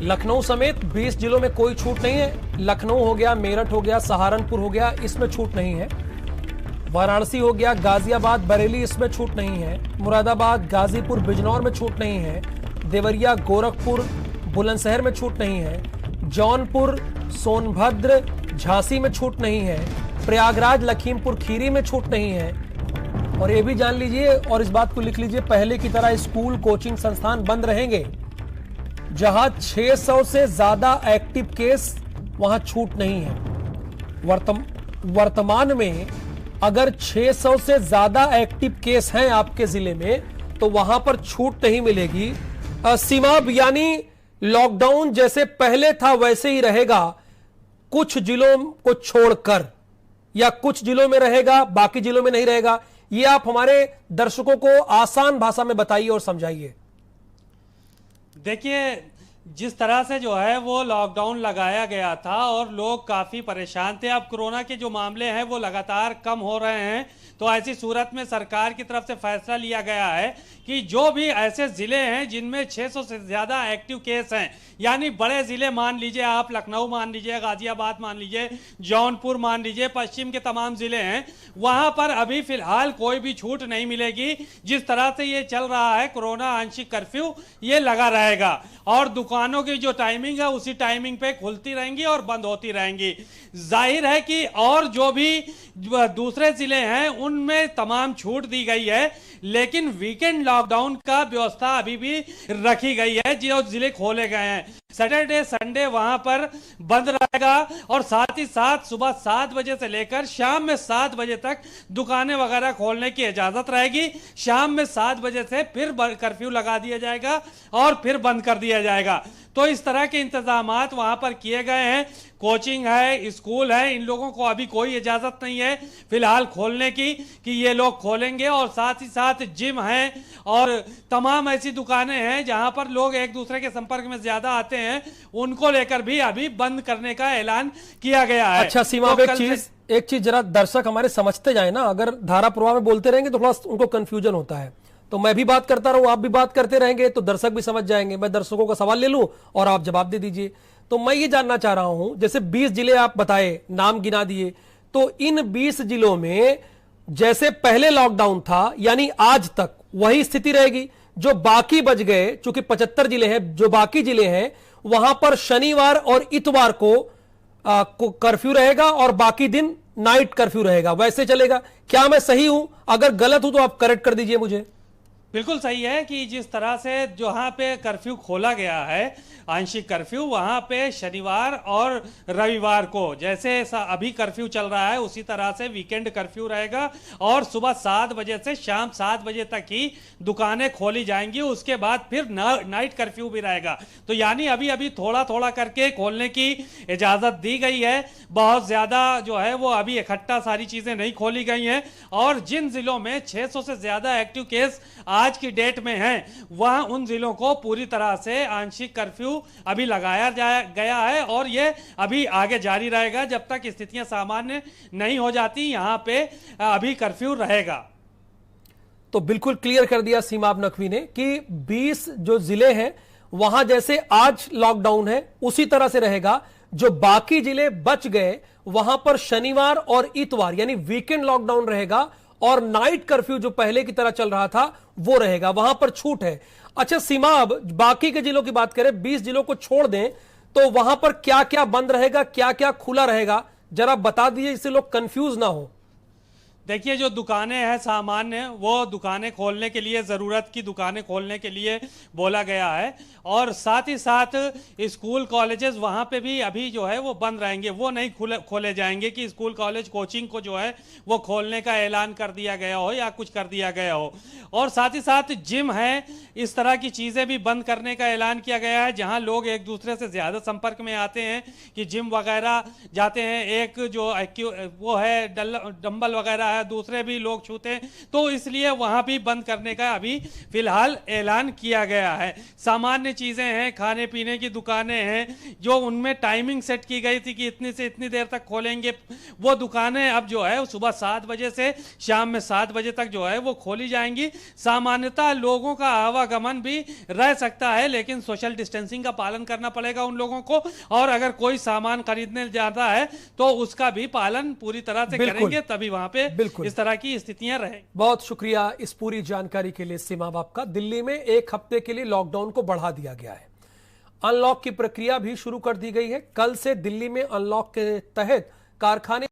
लखनऊ समेत 20 जिलों में कोई छूट नहीं है। लखनऊ हो गया, मेरठ हो गया, सहारनपुर हो गया, इसमें छूट नहीं है। वाराणसी हो गया, गाजियाबाद, बरेली, इसमें छूट नहीं है। मुरादाबाद, गाजीपुर, बिजनौर में छूट नहीं है। देवरिया, गोरखपुर, बुलंदशहर में छूट नहीं है। जौनपुर, सोनभद्र, झांसी में छूट नहीं है। प्रयागराज, लखीमपुर खीरी में छूट नहीं है। और ये भी जान लीजिए और इस बात को लिख लीजिए, पहले की तरह स्कूल, कोचिंग संस्थान बंद रहेंगे। जहां 600 से ज्यादा एक्टिव केस, वहां छूट नहीं है। वर्तमान में अगर 600 से ज्यादा एक्टिव केस हैं आपके जिले में, तो वहां पर छूट नहीं मिलेगी। सीमा, यानी लॉकडाउन जैसे पहले था वैसे ही रहेगा, कुछ जिलों को छोड़कर, या कुछ जिलों में रहेगा, बाकी जिलों में नहीं रहेगा। ये आप हमारे दर्शकों को आसान भाषा में बताइए और समझाइए। देखिए, जिस तरह से जो है वो लॉकडाउन लगाया गया था और लोग काफ़ी परेशान थे। अब कोरोना के जो मामले हैं वो लगातार कम हो रहे हैं, तो ऐसी सूरत में सरकार की तरफ से फैसला लिया गया है कि जो भी ऐसे ज़िले हैं जिनमें 600 से ज़्यादा एक्टिव केस हैं, यानी बड़े ज़िले मान लीजिए आप, लखनऊ मान लीजिए, गाजियाबाद मान लीजिए, जौनपुर मान लीजिए, पश्चिम के तमाम ज़िले हैं, वहाँ पर अभी फ़िलहाल कोई भी छूट नहीं मिलेगी। जिस तरह से ये चल रहा है कोरोना आंशिक कर्फ्यू, ये लगा रहेगा और दुकानों की जो टाइमिंग है उसी टाइमिंग पे खुलती रहेंगी और बंद होती रहेंगी। जाहिर है कि और जो भी दूसरे ज़िले हैं उनमें तमाम छूट दी गई है, लेकिन वीकेंड लॉकडाउन का व्यवस्था अभी भी रखी गई है। जो जिले खोले गए हैं, सैटरडे संडे वहां पर बंद रहेगा और साथ ही साथ सुबह 7 बजे से लेकर शाम में 7 बजे तक दुकानें वगैरह खोलने की इजाजत रहेगी। शाम में 7 बजे से फिर कर्फ्यू लगा दिया जाएगा और फिर बंद कर दिया जाएगा। तो इस तरह के इंतजामात वहां पर किए गए हैं। कोचिंग है, स्कूल है, इन लोगों को अभी कोई इजाजत नहीं है फिलहाल खोलने की कि ये लोग खोलेंगे। और साथ ही साथ जिम है और तमाम ऐसी दुकानें हैं जहां पर लोग एक दूसरे के संपर्क में ज्यादा आते हैं, उनको लेकर भी अभी बंद करने का ऐलान किया गया है। अच्छा सीमा, तो एक चीज जरा दर्शक हमारे समझते जाए ना, अगर धारा प्रवाह में बोलते रहेंगे तो थोड़ा उनको कंफ्यूजन होता है। तो मैं भी बात करता रहूं, आप भी बात करते रहेंगे तो दर्शक भी समझ जाएंगे। मैं दर्शकों का सवाल ले लूं और आप जवाब दे दीजिए। तो मैं ये जानना चाह रहा हूं, जैसे 20 जिले आप बताए, नाम गिना दिए, तो इन 20 जिलों में जैसे पहले लॉकडाउन था यानी आज तक वही स्थिति रहेगी? जो बाकी बच गए, चूंकि 75 जिले हैं, जो बाकी जिले हैं वहां पर शनिवार और इतवार को कर्फ्यू रहेगा और बाकी दिन नाइट कर्फ्यू रहेगा, वैसे चलेगा? क्या मैं सही हूं? अगर गलत हूं तो आप करेक्ट कर दीजिए मुझे। बिल्कुल सही है कि जिस तरह से जहां पे कर्फ्यू खोला गया है, आंशिक कर्फ्यू, वहां पे शनिवार और रविवार को जैसे अभी कर्फ्यू चल रहा है उसी तरह से वीकेंड कर्फ्यू रहेगा और सुबह 7 बजे से शाम 7 बजे तक ही दुकानें खोली जाएंगी। उसके बाद फिर नाइट कर्फ्यू भी रहेगा। तो यानी अभी अभी थोड़ा थोड़ा करके खोलने की इजाज़त दी गई है। बहुत ज़्यादा जो है वो अभी इकट्ठा सारी चीज़ें नहीं खोली गई हैं। और जिन जिलों में 600 से ज़्यादा एक्टिव केस आज की डेट में हैं, वहां उन जिलों को पूरी तरह से आंशिक कर्फ्यू अभी लगाया गया है और ये अभी आगे जारी रहेगा जब तक स्थितियां सामान्य नहीं हो जाती। यहां पे अभी कर्फ्यू रहेगा। तो बिल्कुल क्लियर कर दिया सीमा नकवी ने कि 20 जो जिले हैं वहां जैसे आज लॉकडाउन है उसी तरह से रहेगा। जो बाकी जिले बच गए वहां पर शनिवार और इतवार यानी वीकेंड लॉकडाउन रहेगा और नाइट कर्फ्यू जो पहले की तरह चल रहा था वो रहेगा, वहां पर छूट है। अच्छा सीमा, अब बाकी के जिलों की बात करें, 20 जिलों को छोड़ दें तो वहां पर क्या क्या बंद रहेगा, क्या क्या खुला रहेगा, जरा बता दीजिए जिससे लोग कंफ्यूज ना हो। देखिए, जो दुकानें हैं सामान्य, वो दुकानें खोलने के लिए, ज़रूरत की दुकानें खोलने के लिए बोला गया है। और साथ ही साथ स्कूल कॉलेजेस वहाँ पे भी अभी जो है वो बंद रहेंगे, वो नहीं खोले जाएंगे कि स्कूल कॉलेज कोचिंग को जो है वो खोलने का ऐलान कर दिया गया हो या कुछ कर दिया गया हो। और साथ ही साथ जिम है, इस तरह की चीज़ें भी बंद करने का ऐलान किया गया है जहाँ लोग एक दूसरे से ज़्यादा संपर्क में आते हैं कि जिम वगैरह जाते हैं। एक जो वो है डंबल वगैरह या दूसरे भी लोग छूते हैं, तो इसलिए वहां भी बंद करने का अभी फिलहाल ऐलान किया गया है। सामान्य चीजें हैं, खाने पीने की दुकानें हैं, जो उनमें टाइमिंग सेट की गई थी कि इतनी से इतनी देर तक खोलेंगे, वो दुकानें अब जो है सुबह 7 बजे से शाम में 7 बजे तक जो है वो खोली जाएंगी। सामान्यतः लोगों का आवागमन भी रह सकता है, लेकिन सोशल डिस्टेंसिंग का पालन करना पड़ेगा उन लोगों को, और अगर कोई सामान खरीदने जाता है तो उसका भी पालन पूरी तरह से करेंगे, तभी वहां पे इस तरह की स्थितियां रहेंगी। बहुत शुक्रिया इस पूरी जानकारी के लिए सीमा बाप का। दिल्ली में 1 हफ्ते के लिए लॉकडाउन को बढ़ा दिया गया है। अनलॉक की प्रक्रिया भी शुरू कर दी गई है। कल से दिल्ली में अनलॉक के तहत कारखाने